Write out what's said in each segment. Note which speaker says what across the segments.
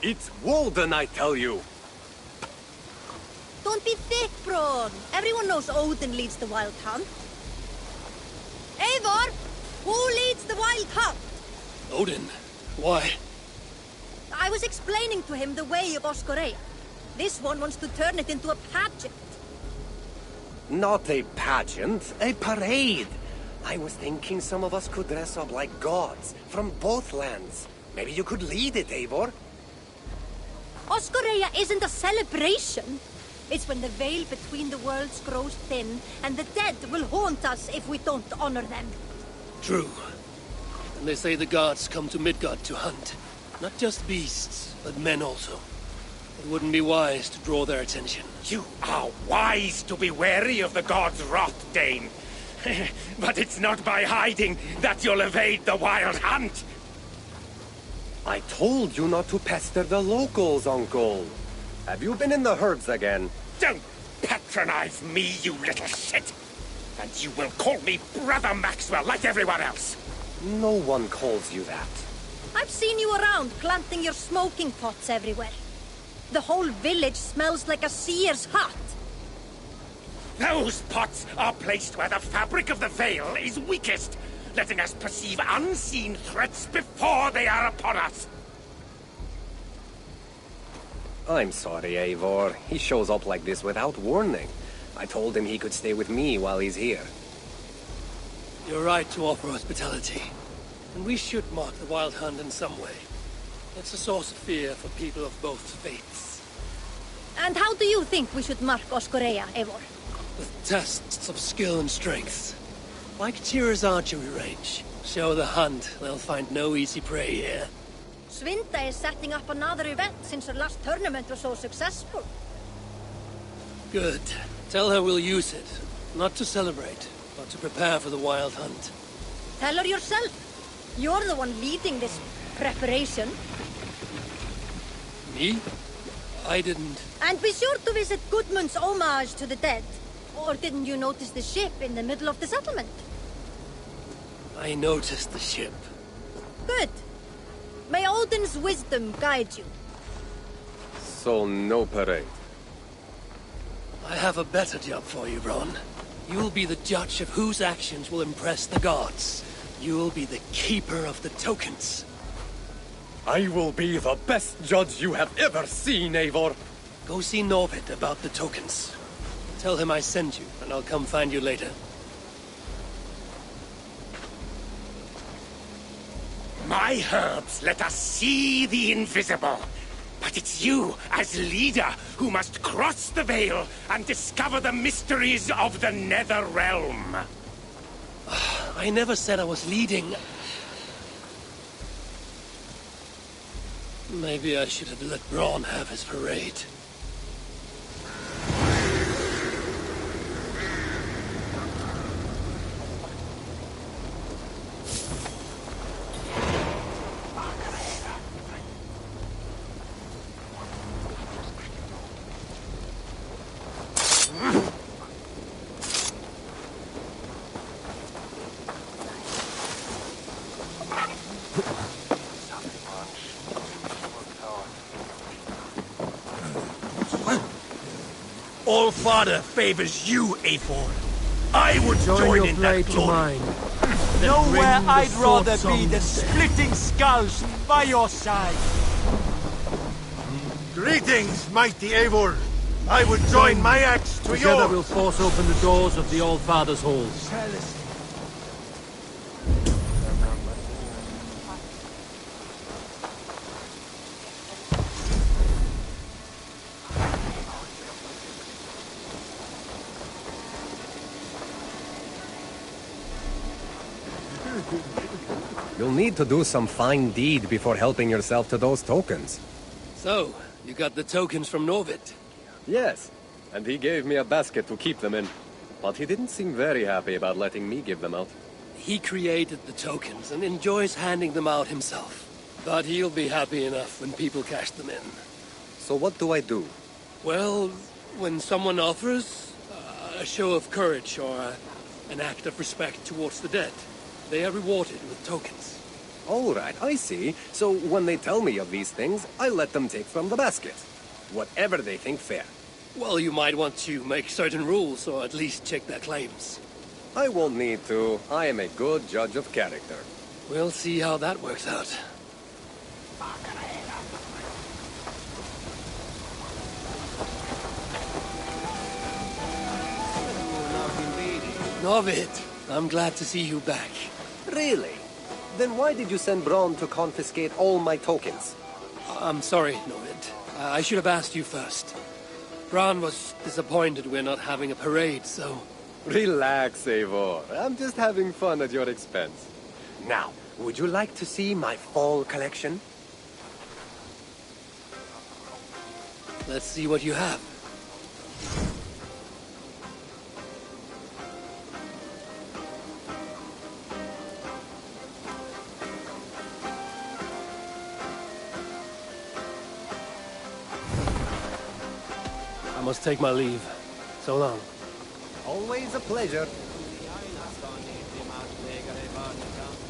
Speaker 1: It's Walden, I tell you.
Speaker 2: Don't be thick, Braun. Everyone knows Odin leads the wild hunt. Eivor, who leads the wild hunt?
Speaker 3: Odin? Why?
Speaker 2: I was explaining to him the way of Oscorea. This one wants to turn it into a pageant.
Speaker 1: Not a pageant, a parade. I was thinking some of us could dress up like gods from both lands. Maybe you could lead it, Eivor.
Speaker 2: Oscorea isn't a celebration. It's when the veil between the worlds grows thin, and the dead will haunt us if we don't honor them.
Speaker 3: True. And they say the gods come to Midgard to hunt. Not just beasts, but men also. It wouldn't be wise to draw their attention.
Speaker 4: You are wise to be wary of the gods' wrath, Dane. But it's not by hiding that you'll evade the wild hunt.
Speaker 1: I told you not to pester the locals, Uncle. Have you been in the herds again?
Speaker 4: Don't patronize me, you little shit! And you will call me Brother Maxwell like everyone else!
Speaker 1: No one calls you that.
Speaker 2: I've seen you around planting your smoking pots everywhere. The whole village smells like a seer's hut.
Speaker 4: Those pots are placed where the fabric of the veil is weakest, letting us perceive unseen threats before they are upon us.
Speaker 1: I'm sorry, Eivor. He shows up like this without warning. I told him he could stay with me while he's here.
Speaker 3: You're right to offer hospitality. And we should mark the wild hunt in some way. It's a source of fear for people of both faiths.
Speaker 2: And how do you think we should mark Oscorea, Eivor?
Speaker 3: With tests of skill and strength. Like Tyr's archery range. Show the hunt, they'll find no easy prey here.
Speaker 2: Svinda is setting up another event since her last tournament was so successful.
Speaker 3: Good. Tell her we'll use it. Not to celebrate, but to prepare for the wild hunt.
Speaker 2: Tell her yourself. You're the one leading this preparation.
Speaker 3: Me? I didn't...
Speaker 2: And be sure to visit Gudmund's homage to the dead. Or didn't you notice the ship in the middle of the settlement?
Speaker 3: I noticed the ship.
Speaker 2: Good. May Odin's wisdom guide you.
Speaker 1: So no parade.
Speaker 3: I have a better job for you, Ron. You'll be the judge of whose actions will impress the gods. You'll be the keeper of the tokens.
Speaker 1: I will be the best judge you have ever seen, Eivor.
Speaker 3: Go see Norvid about the tokens. Tell him I sent you, and I'll come find you later.
Speaker 4: My herbs let us see the invisible. But it's you, as leader, who must cross the veil and discover the mysteries of the Nether Realm.
Speaker 3: I never said I was leading. Maybe I should have let Braun have his parade.
Speaker 4: All-Father favors you, Eivor. I would join in that glory.
Speaker 5: Nowhere I'd rather be than splitting skulls by your side.
Speaker 6: Greetings, mighty Eivor. I would join my axe to
Speaker 5: Together
Speaker 6: yours.
Speaker 5: we'll force open the doors of the All-Father's halls.
Speaker 1: You'll need to do some fine deed before helping yourself to those tokens.
Speaker 3: So, you got the tokens from Norvid?
Speaker 1: Yes, and he gave me a basket to keep them in. But he didn't seem very happy about letting me give them out.
Speaker 3: He created the tokens and enjoys handing them out himself. But he'll be happy enough when people cash them in.
Speaker 1: So what do I do?
Speaker 3: Well, when someone offers a show of courage or an act of respect towards the dead, they are rewarded with tokens.
Speaker 1: All right, I see. So when they tell me of these things, I let them take from the basket. Whatever they think fair.
Speaker 3: Well, you might want to make certain rules, or at least check their claims.
Speaker 1: I won't need to. I am a good judge of character.
Speaker 3: We'll see how that works out. Novid, I'm glad to see you back.
Speaker 1: Really? Then why did you send Braun to confiscate all my tokens?
Speaker 3: I'm sorry, Novid. I should have asked you first. Bran was disappointed we're not having a parade, so...
Speaker 1: Relax, Eivor. I'm just having fun at your expense. Now, would you like to see my fall collection?
Speaker 3: Let's see what you have. I must take my leave. So long.
Speaker 1: Always a pleasure.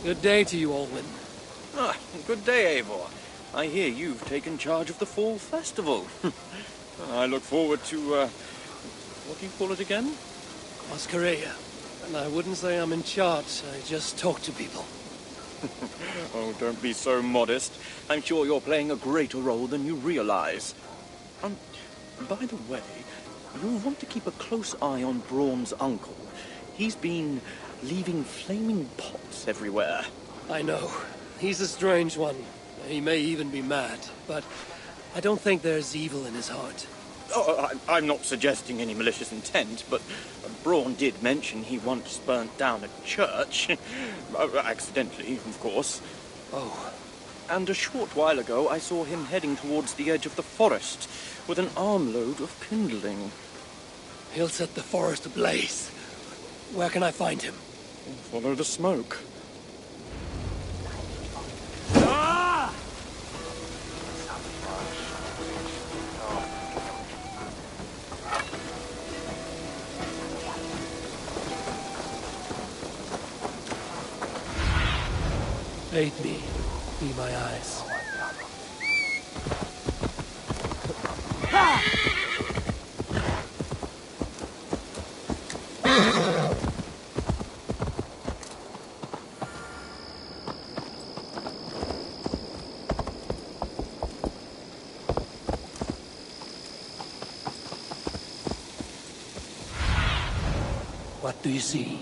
Speaker 3: Good day to you, Alwyn.
Speaker 7: Ah, good day, Eivor. I hear you've taken charge of the Fall Festival. I look forward to, what do you call it again?
Speaker 3: Masquerade. And I wouldn't say I'm in charge, I just talk to people.
Speaker 7: Oh, don't be so modest. I'm sure you're playing a greater role than you realize. By the way, you'll want to keep a close eye on Braun's uncle. He's been leaving flaming pots everywhere.
Speaker 3: I know. He's a strange one. He may even be mad, but I don't think there's evil in his heart.
Speaker 7: Oh, I'm not suggesting any malicious intent, but Braun did mention he once burnt down a church. Accidentally, of course.
Speaker 3: Oh.
Speaker 7: And a short while ago, I saw him heading towards the edge of the forest with an armload of kindling.
Speaker 3: He'll set the forest ablaze. Where can I find him?
Speaker 7: Follow the smoke.
Speaker 3: Ah! Aid me. Be my eyes. What do you see?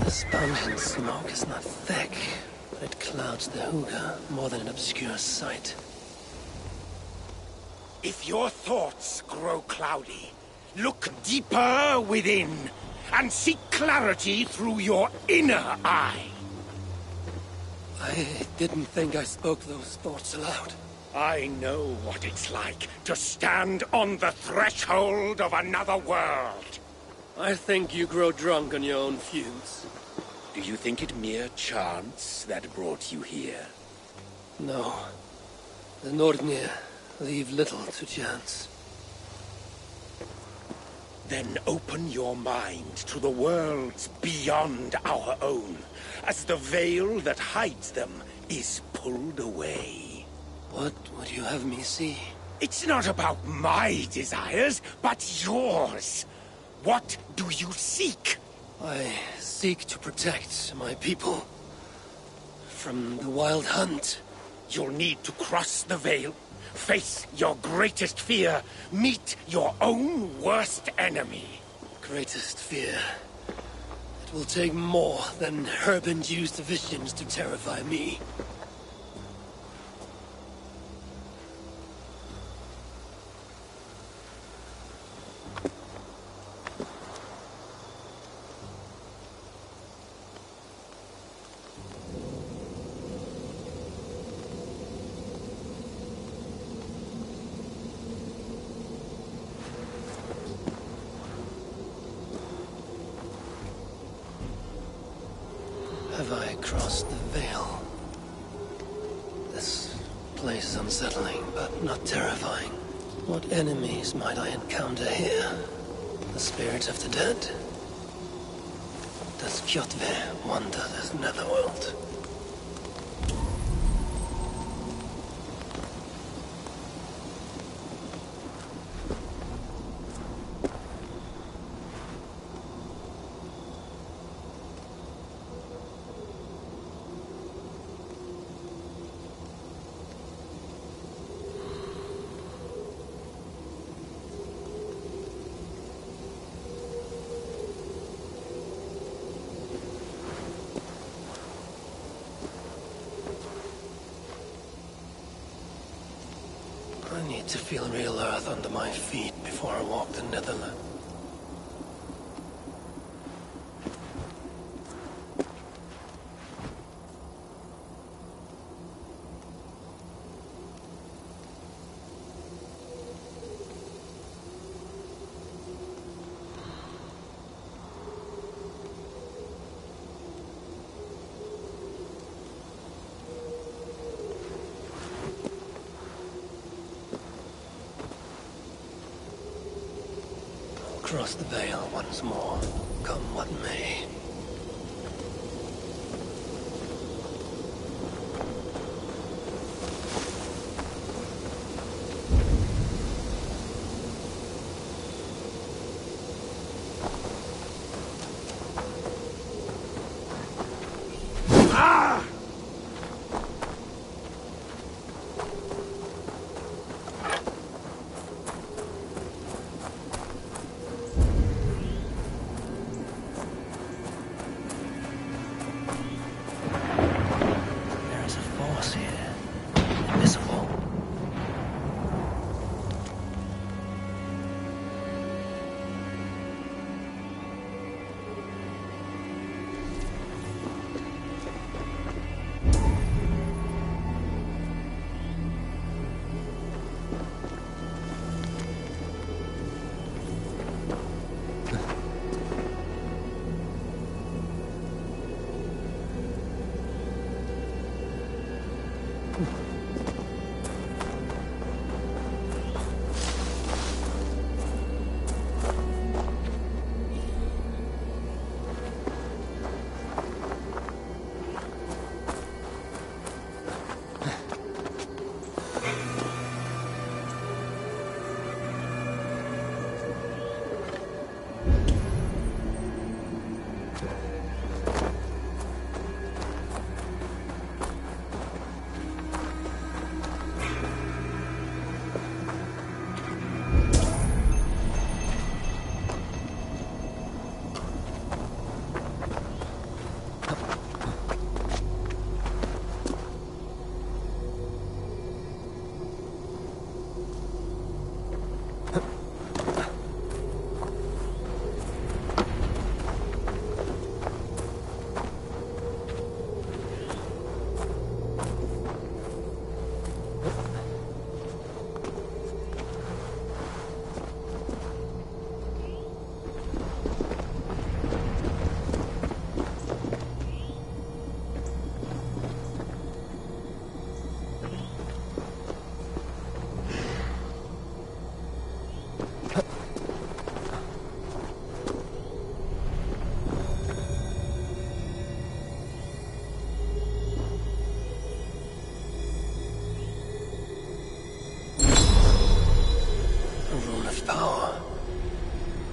Speaker 3: The sponge and smoke is not thick, but it clouds the hookah more than it obscures sight.
Speaker 4: If your thoughts grow cloudy, look deeper within and seek clarity through your inner eye.
Speaker 3: I didn't think I spoke those thoughts aloud.
Speaker 4: I know what it's like to stand on the threshold of another world.
Speaker 3: I think you grow drunk on your own fumes.
Speaker 4: Do you think it mere chance that brought you here?
Speaker 3: No. The Nordnir leave little to chance.
Speaker 4: Then open your mind to the worlds beyond our own, as the veil that hides them is pulled away.
Speaker 3: What would you have me see?
Speaker 4: It's not about my desires, but yours. What do you seek?
Speaker 3: I seek to protect my people from the wild hunt.
Speaker 4: You'll need to cross the veil, face your greatest fear, meet your own worst enemy.
Speaker 3: Greatest fear. It will take more than herb-induced visions to terrify me. Have I crossed the veil? This place is unsettling, but not terrifying. What enemies might I encounter here? The spirits of the dead? Does Kjotve wander this netherworld? I need to feel real earth under my feet before I walk the Netherlands. Cross the veil once more, come what may.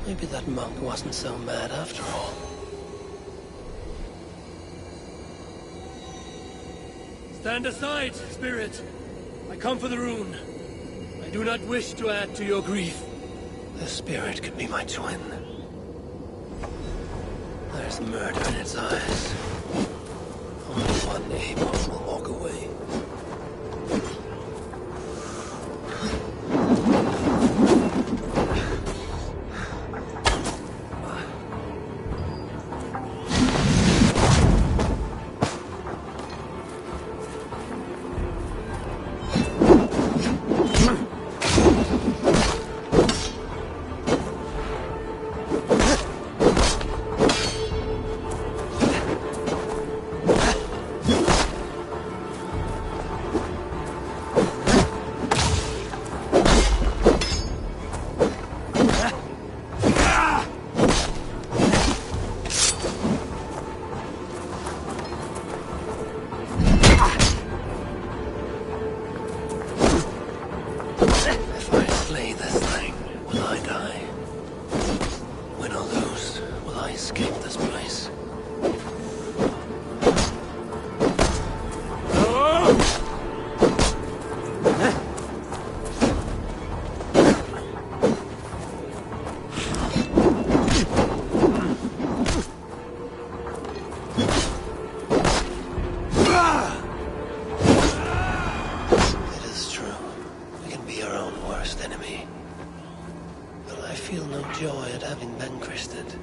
Speaker 3: Maybe that monk wasn't so mad after all. Stand aside, spirit. I come for the rune. I do not wish to add to your grief. The spirit could be my twin. There's murder in its eyes. Only one Amos will walk away. I escape this place?
Speaker 1: It is true. We can be our own worst enemy. But I feel no joy at having vanquished it.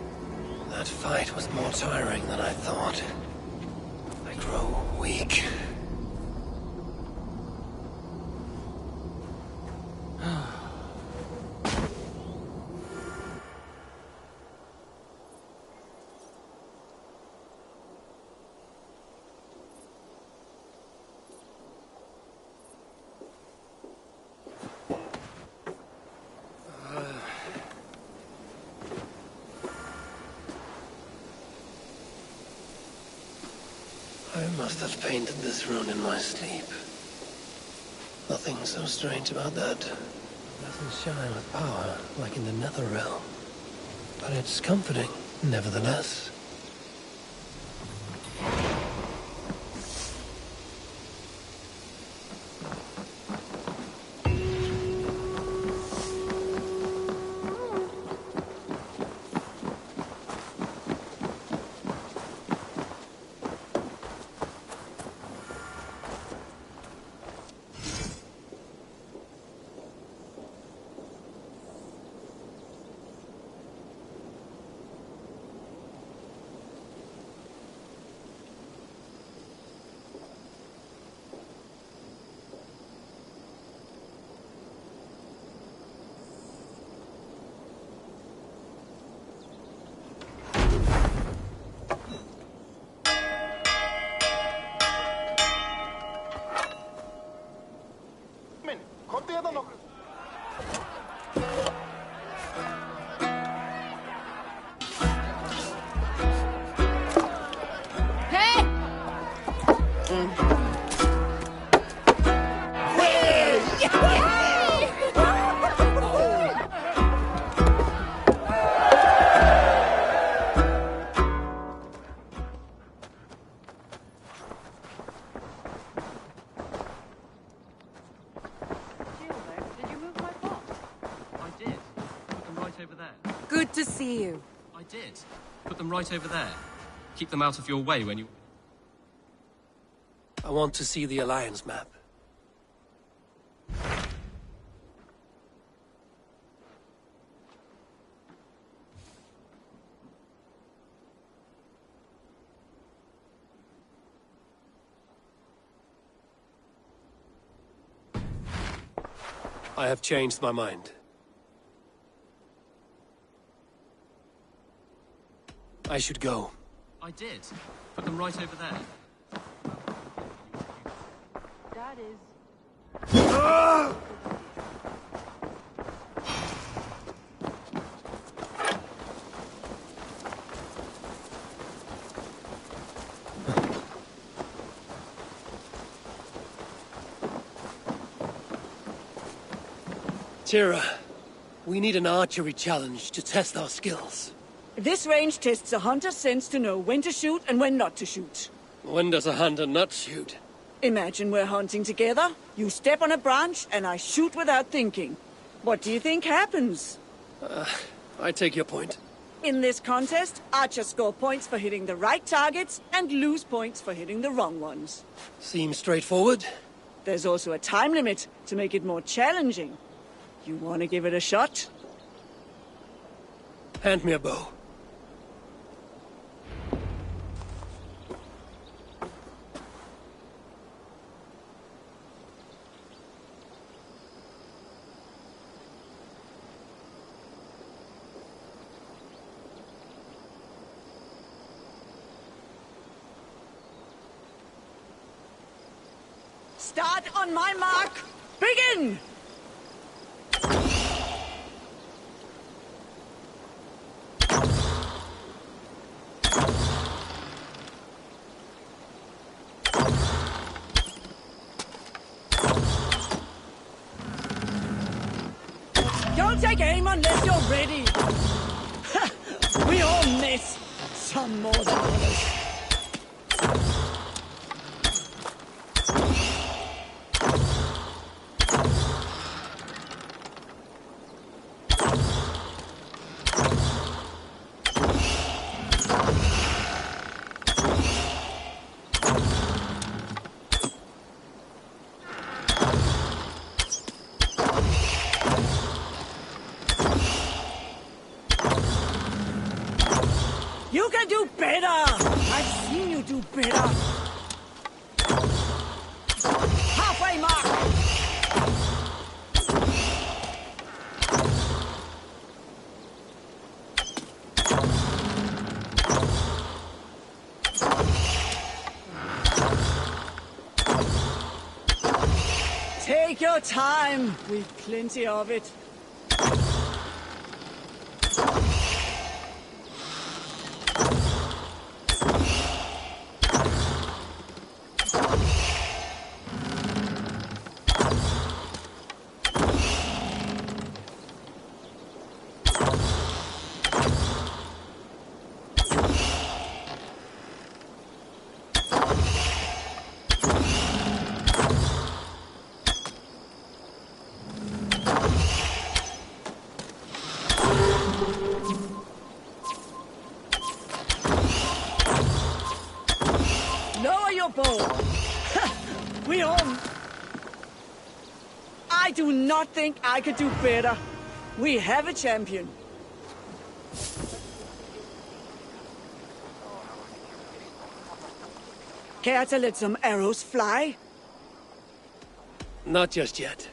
Speaker 1: That fight was more tiring than I thought. I grow weak. I must have painted this rune in my sleep. Nothing so strange about that. It doesn't shine with power like in the nether realm. But it's comforting, nevertheless.
Speaker 8: Good to see you.
Speaker 9: I did. Put them right over there. Keep them out of your way when you...
Speaker 3: I want to see the Alliance map. I have changed my mind. I should go.
Speaker 9: I did. Put them right over there.
Speaker 8: That is...
Speaker 3: Tira, we need an archery challenge to test our skills.
Speaker 10: This range tests a hunter's sense to know when to shoot and when not to shoot.
Speaker 3: When does a hunter not shoot?
Speaker 10: Imagine we're hunting together, you step on a branch, and I shoot without thinking. What do you think happens?
Speaker 3: I take your point.
Speaker 10: In this contest, archers score points for hitting the right targets and lose points for hitting the wrong ones.
Speaker 3: Seems straightforward.
Speaker 10: There's also a time limit to make it more challenging. You want to give it a shot?
Speaker 3: Hand me a bow.
Speaker 10: Start on my mark. Begin! Don't take aim unless you're ready. We all miss. miss. Some more than others. You can do better! I've seen you do better! Halfway mark! Take your time. We've plenty of it. Lower your bow. We all... I do not think I could do better. We have a champion. Care to let some arrows fly?
Speaker 3: Not just yet.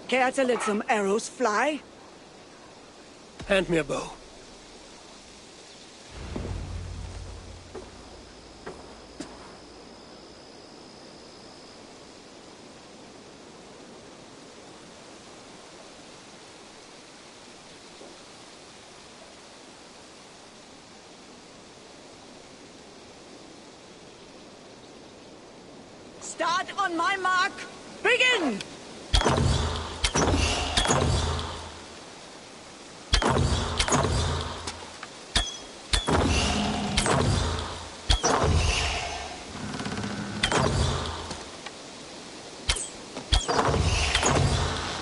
Speaker 10: Care to let some arrows fly?
Speaker 3: Hand me a bow.
Speaker 10: Start on my mark. Begin!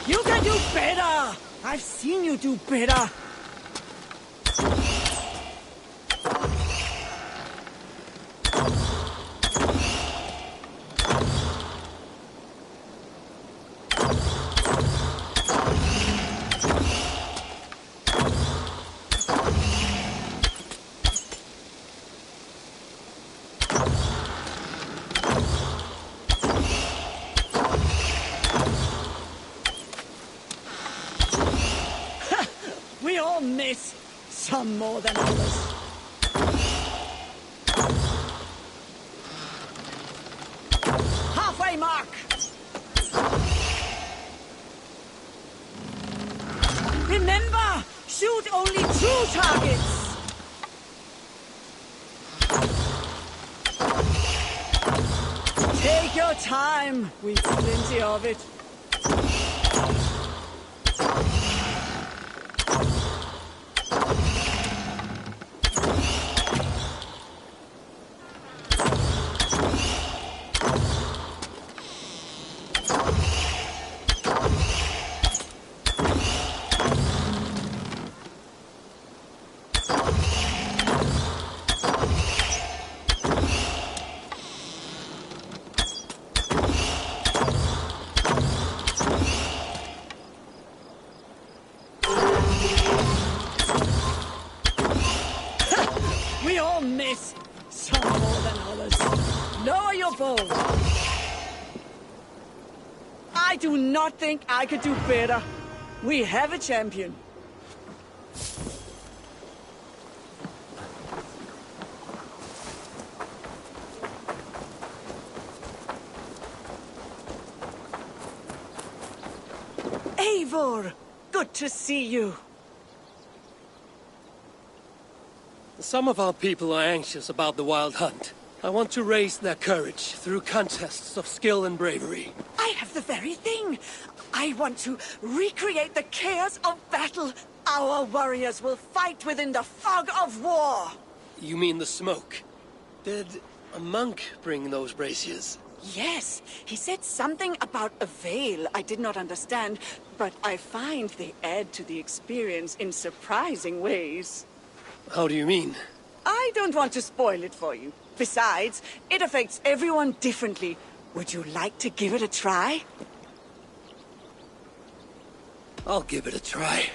Speaker 10: You can do better! I've seen you do better! We all miss, some more than others. Halfway mark! Remember, shoot only 2 targets! Take your time, we've plenty of it. We all miss, some more than others. Lower your bow. I do not think I could do better. We have a champion. Eivor, good to see you.
Speaker 3: Some of our people are anxious about the Wild Hunt. I want to raise their courage through contests of skill and bravery.
Speaker 10: I have the very thing. I want to recreate the chaos of battle. Our warriors will fight within the fog of war.
Speaker 3: You mean the smoke? Did a monk bring those braziers?
Speaker 10: Yes, he said something about a veil I did not understand, but I find they add to the experience in surprising ways.
Speaker 3: How do you mean?
Speaker 10: I don't want to spoil it for you. Besides, it affects everyone differently. Would you like to give it a try?
Speaker 3: I'll give it a try.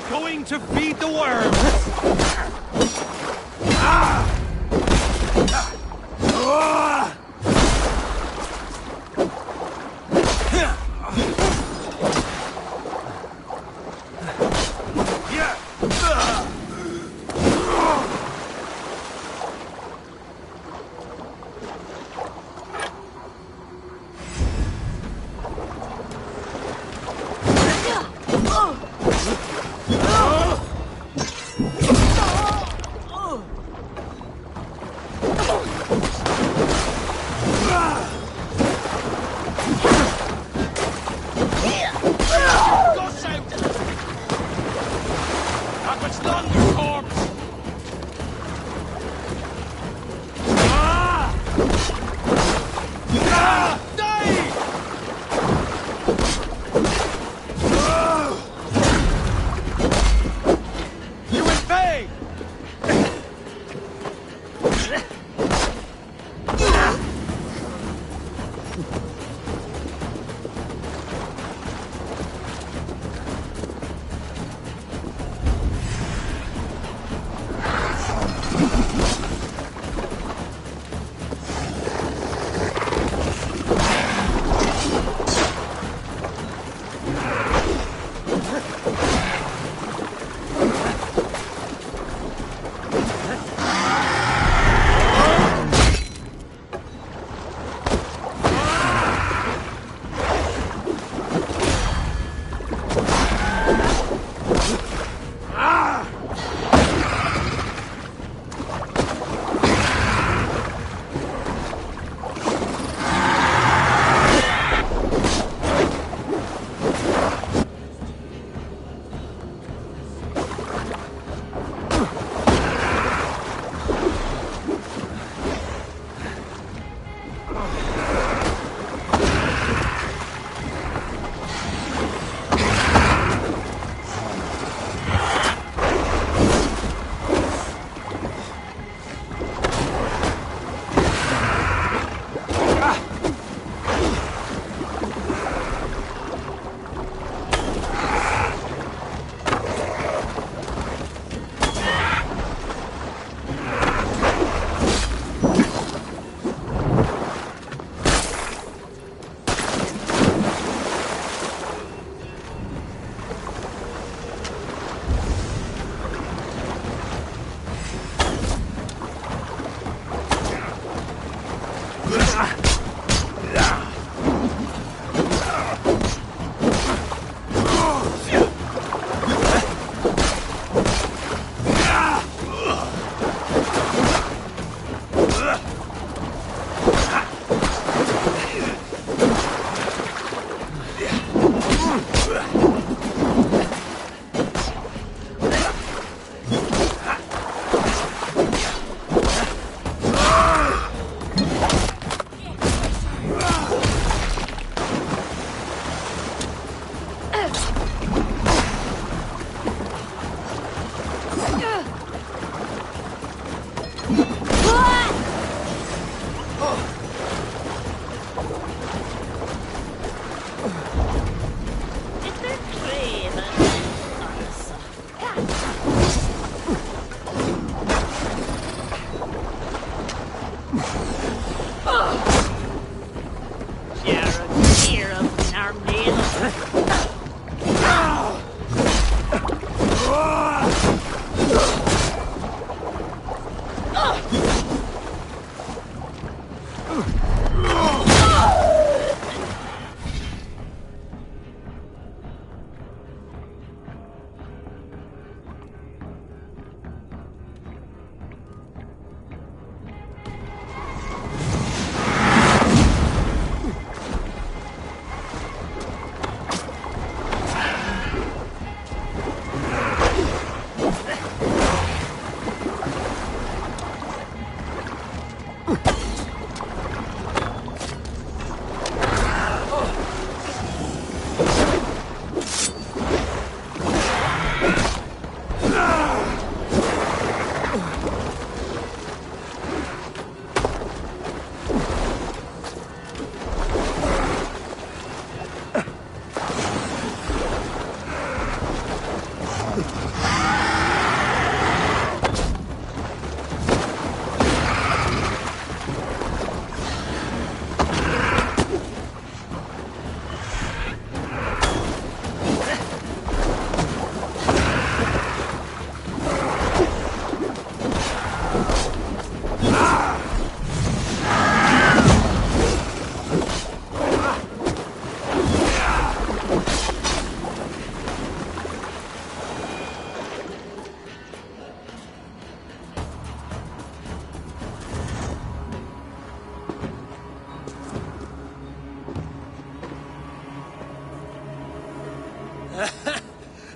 Speaker 5: Going to feed the worms!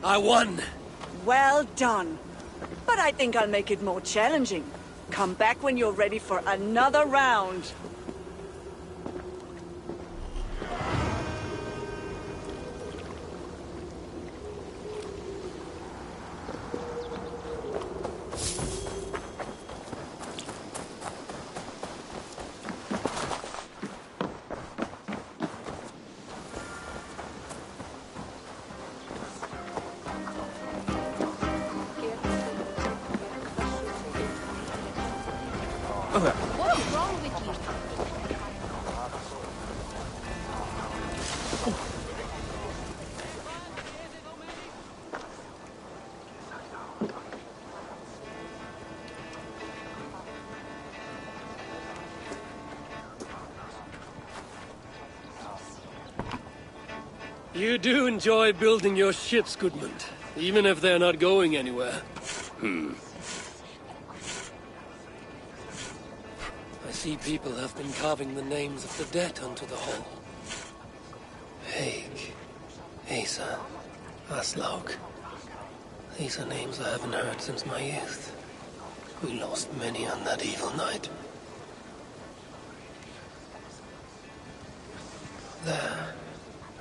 Speaker 3: I won!
Speaker 10: Well done. But I think I'll make it more challenging. Come back when you're ready for another round.
Speaker 2: What's wrong with you?
Speaker 3: You do enjoy building your ships, Goodman, even if they're not going anywhere. I see people have been carving the names of the dead onto the hull. Haig, Asa, Aslaug. These are names I haven't heard since my youth. We lost many on that evil night. There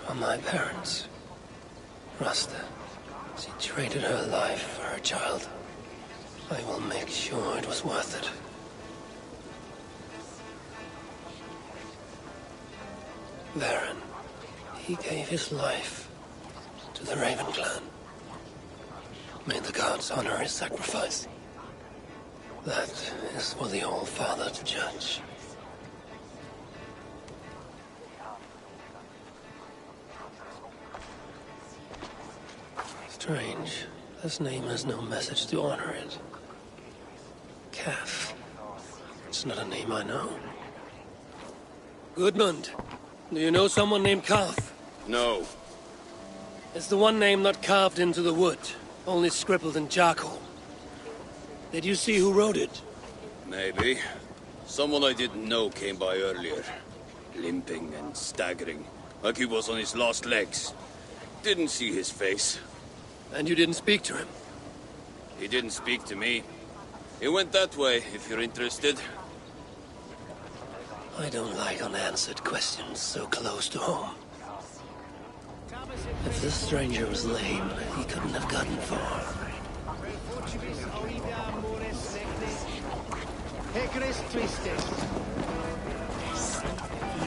Speaker 3: are my parents. Rasta. She traded her life for her child. I will make sure it was worth it. Varen. He gave his life to the Raven clan. May the gods honor his sacrifice. That is for the All-Father to judge. Strange. This name has no message to honor it. Calf. It's not a name I know. Goodmund, do you know someone named Calf?
Speaker 11: No.
Speaker 3: It's the one name not carved into the wood, only scribbled in charcoal. Did you see who wrote it?
Speaker 11: Maybe. Someone I didn't know came by earlier. Limping and staggering, like he was on his last legs. Didn't see his face.
Speaker 3: And you didn't speak to him?
Speaker 11: He didn't speak to me. He went that way, if you're interested.
Speaker 3: I don't like unanswered questions so close to home. If this stranger was lame, he couldn't have gotten far.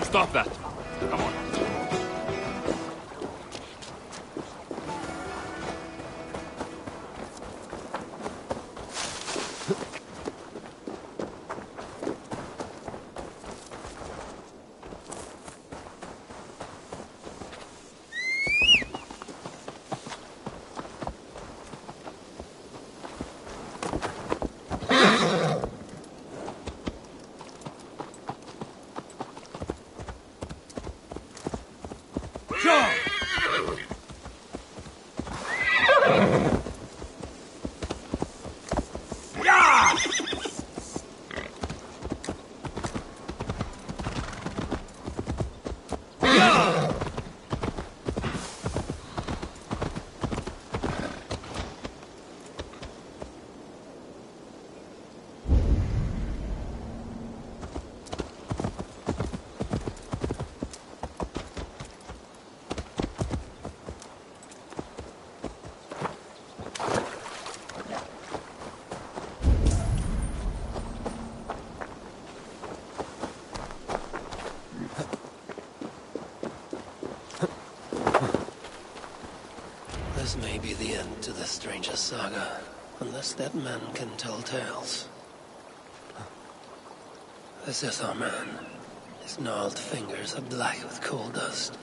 Speaker 12: Stop that. Come on.
Speaker 1: This may be the end to the Stranger Saga, unless that man can tell tales. This is our man. His gnarled fingers are black with coal dust.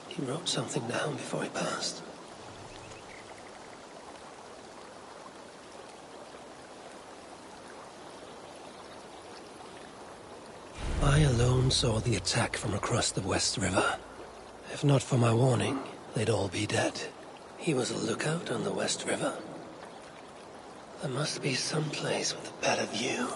Speaker 1: He wrote something down before he passed. I alone saw the attack from across the West River. If not for my warning, they'd all be dead. He was a lookout on the West River. There must be some place with a better view.